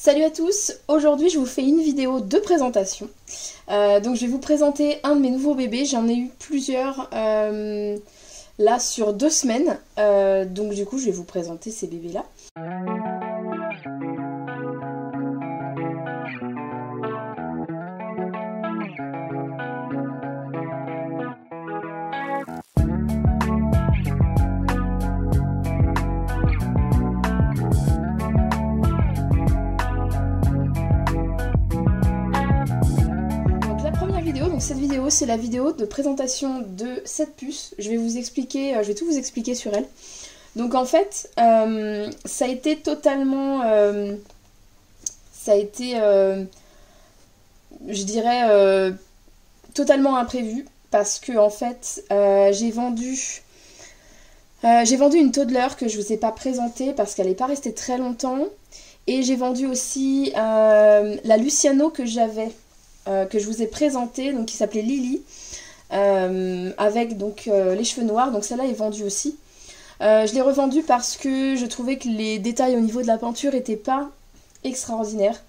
Salut à tous, aujourd'hui je vous fais une vidéo de présentation. Donc je vais vous présenter un de mes nouveaux bébés, j'en ai eu plusieurs là sur 2 semaines. Donc du coup je vais vous présenter ces bébés là. Donc cette vidéo, c'est la vidéo de présentation de cette puce. Je vais vous expliquer, je vais tout vous expliquer sur elle. Donc en fait, ça a été totalement, je dirais, totalement imprévu parce que en fait, j'ai vendu une toddler que je vous ai pas présentée parce qu'elle n'est pas restée très longtemps, et j'ai vendu aussi la Luciano que j'avais. Que je vous ai présenté, donc qui s'appelait Lily, avec donc les cheveux noirs, donc celle-là est vendue aussi. Je l'ai revendue parce que je trouvais que les détails au niveau de la peinture n'étaient pas extraordinaires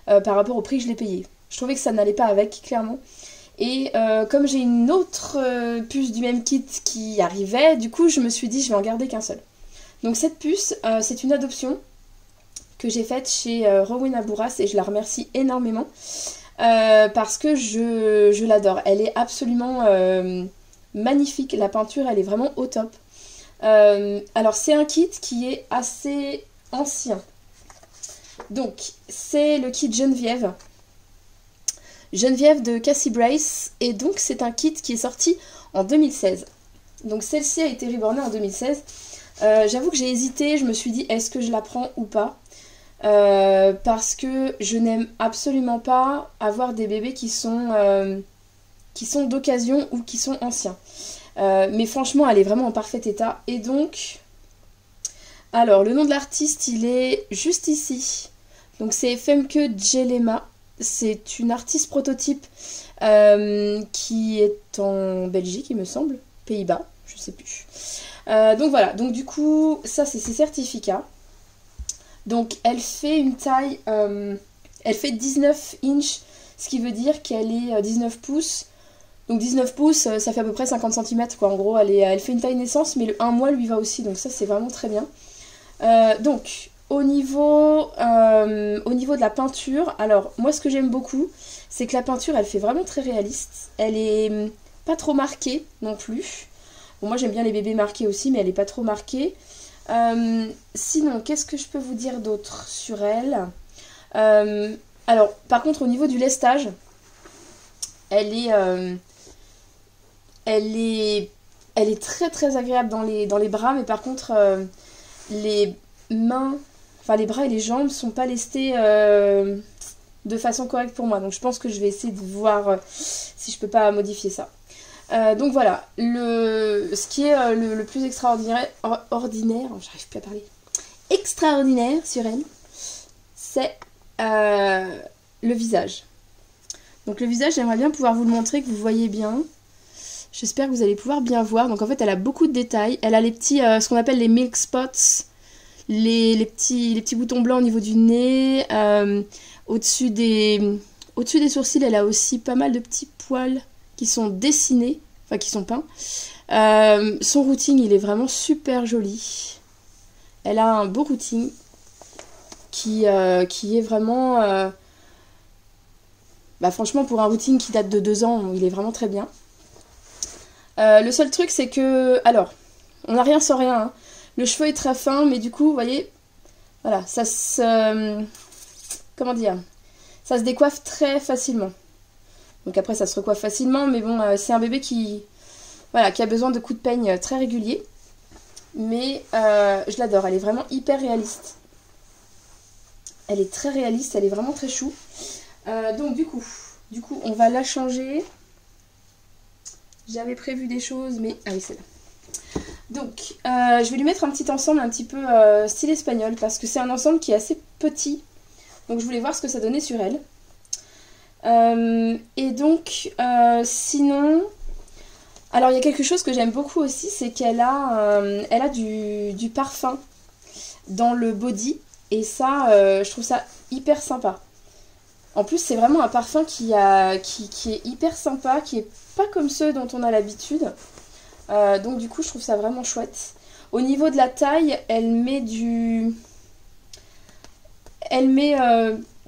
par rapport au prix que je l'ai payé. Je trouvais que ça n'allait pas avec, clairement. Et comme j'ai une autre puce du même kit qui arrivait, du coup je me suis dit je vais en garder qu'un seul. Donc cette puce, c'est une adoption que j'ai faite chez Rowena Bourras et je la remercie énormément. Parce que je l'adore. Elle est absolument magnifique. La peinture, elle est vraiment au top. Alors, c'est un kit qui est assez ancien. Donc, c'est le kit Geneviève. Geneviève de Cassie Brace. Et donc, c'est un kit qui est sorti en 2016. Donc, celle-ci a été rebornée en 2016. J'avoue que j'ai hésité. Je me suis dit, est-ce que je la prends ou pas ? Parce que je n'aime absolument pas avoir des bébés qui sont d'occasion ou qui sont anciens. Mais franchement, elle est vraiment en parfait état. Et donc, alors le nom de l'artiste, il est juste ici. Donc c'est Femke Djellema. C'est une artiste prototype qui est en Belgique, il me semble. Pays-Bas, je sais plus. Donc voilà, donc du coup, ça c'est ses certificats. Donc elle fait une taille, elle fait 19 inches, ce qui veut dire qu'elle est 19 pouces. Donc 19 pouces, ça fait à peu près 50 cm quoi. En gros, elle fait une taille naissance, mais le 1 mois lui va aussi, donc ça c'est vraiment très bien. Donc au niveau de la peinture, alors moi ce que j'aime beaucoup, c'est que la peinture elle fait vraiment très réaliste. Elle est pas trop marquée non plus. Bon, moi j'aime bien les bébés marqués aussi, mais elle est pas trop marquée. Sinon, qu'est-ce que je peux vous dire d'autre sur elle? Alors, par contre, au niveau du lestage, elle est très très agréable dans les bras, mais par contre, les mains, enfin les bras et les jambes sont pas lestés de façon correcte pour moi. Donc je pense que je vais essayer de voir si je peux pas modifier ça. Donc voilà, ce qui est le plus extraordinaire, j'arrive plus à parler, extraordinaire sur elle, c'est le visage. Donc le visage, j'aimerais bien pouvoir vous le montrer, que vous voyez bien. J'espère que vous allez pouvoir bien voir. Donc en fait, elle a beaucoup de détails. Elle a les petits, ce qu'on appelle les milk spots, les petits boutons blancs au niveau du nez. Au-dessus des sourcils, elle a aussi pas mal de petits poils qui sont dessinés, enfin qui sont peints. Son routing, il est vraiment super joli. Elle a un beau routing qui est vraiment... franchement, pour un routing qui date de 2 ans, il est vraiment très bien. Le seul truc, c'est que... Alors, on n'a rien sans rien. Hein. Le cheveu est très fin, mais du coup, vous voyez... Voilà, ça se... comment dire ? Ça se décoiffe très facilement. Donc après ça se recoiffe facilement, mais bon, c'est un bébé qui a besoin de coups de peigne très réguliers. Mais je l'adore, elle est vraiment hyper réaliste. Elle est très réaliste, elle est vraiment très chou. Donc du coup, on va la changer. J'avais prévu des choses, mais... Ah oui, c'est là. Donc, je vais lui mettre un petit ensemble un petit peu style espagnol, parce que c'est un ensemble qui est assez petit. Donc je voulais voir ce que ça donnait sur elle. Et donc, sinon... Alors il y a quelque chose que j'aime beaucoup aussi, c'est qu'elle a du parfum dans le body. Et ça, je trouve ça hyper sympa. En plus, c'est vraiment un parfum qui est hyper sympa, qui est pas comme ceux dont on a l'habitude. Donc du coup, je trouve ça vraiment chouette. Au niveau de la taille, elle met du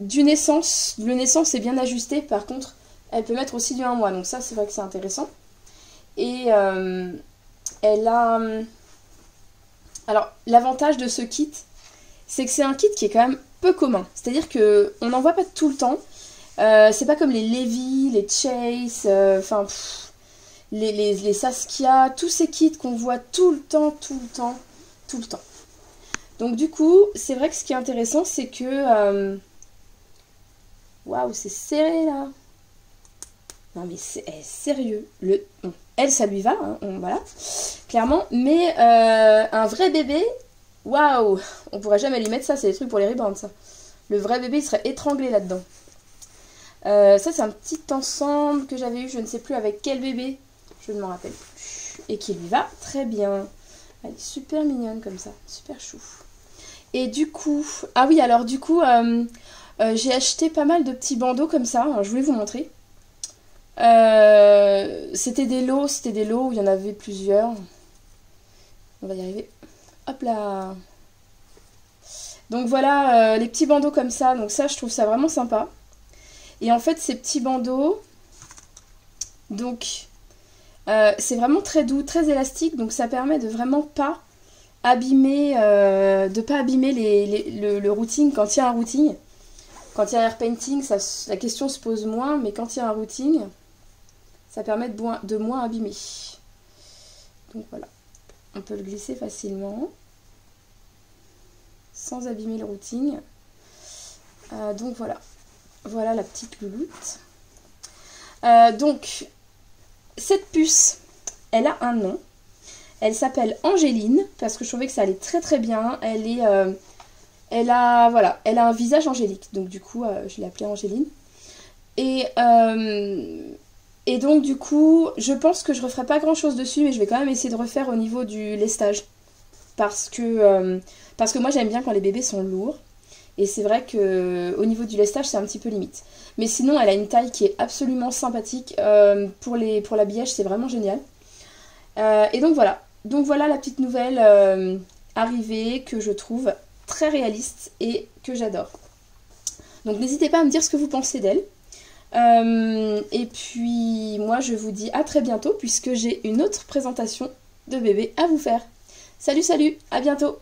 naissance. Le naissance est bien ajusté, par contre, elle peut mettre aussi du 1 mois. Donc ça, c'est vrai que c'est intéressant. Et elle a... Alors, l'avantage de ce kit, c'est que c'est un kit qui est quand même peu commun. C'est-à-dire qu'on n'en voit pas tout le temps. C'est pas comme les Levi, les Chase, enfin, les Saskia, tous ces kits qu'on voit tout le temps, tout le temps, tout le temps. Donc du coup, c'est vrai que ce qui est intéressant, c'est que... Waouh, c'est serré là. Non mais c'est sérieux. Bon, elle, ça lui va, hein, voilà, clairement. Mais un vrai bébé, waouh, on pourrait jamais lui mettre ça, c'est des trucs pour les rebounds, ça. Le vrai bébé, il serait étranglé là-dedans. Ça, c'est un petit ensemble que j'avais eu, je ne sais plus avec quel bébé, je ne m'en rappelle plus. Et qui lui va très bien. Elle est super mignonne comme ça, super chou. Et du coup, ah oui, alors du coup, j'ai acheté pas mal de petits bandeaux comme ça, hein, je voulais vous montrer. C'était des lots où il y en avait plusieurs. On va y arriver. Hop là. Donc voilà, les petits bandeaux comme ça, donc ça, je trouve ça vraiment sympa. Et en fait, ces petits bandeaux, donc, c'est vraiment très doux, très élastique, donc ça permet de vraiment pas abîmer, le routing quand il y a un routing. Quand il y a un air painting, la question se pose moins, mais quand il y a un routing, ça permet de moins abîmer. Donc voilà, on peut le glisser facilement, sans abîmer le routing. Donc voilà. Voilà la petite louloute. Donc, cette puce, elle a un nom. Elle s'appelle Angéline, parce que je trouvais que ça allait très très bien. Elle a un visage angélique, donc du coup, je l'ai appelée Angéline. Et donc du coup, je pense que je referai pas grand chose dessus, mais je vais quand même essayer de refaire au niveau du lestage. Parce que moi j'aime bien quand les bébés sont lourds. Et c'est vrai qu'au niveau du lestage, c'est un petit peu limite. Mais sinon, elle a une taille qui est absolument sympathique. Pour l'habillage, c'est vraiment génial. Et donc voilà. Donc voilà la petite nouvelle arrivée que je trouve très réaliste et que j'adore. Donc n'hésitez pas à me dire ce que vous pensez d'elle. Et puis moi, je vous dis à très bientôt puisque j'ai une autre présentation de bébé à vous faire. Salut, salut, à bientôt!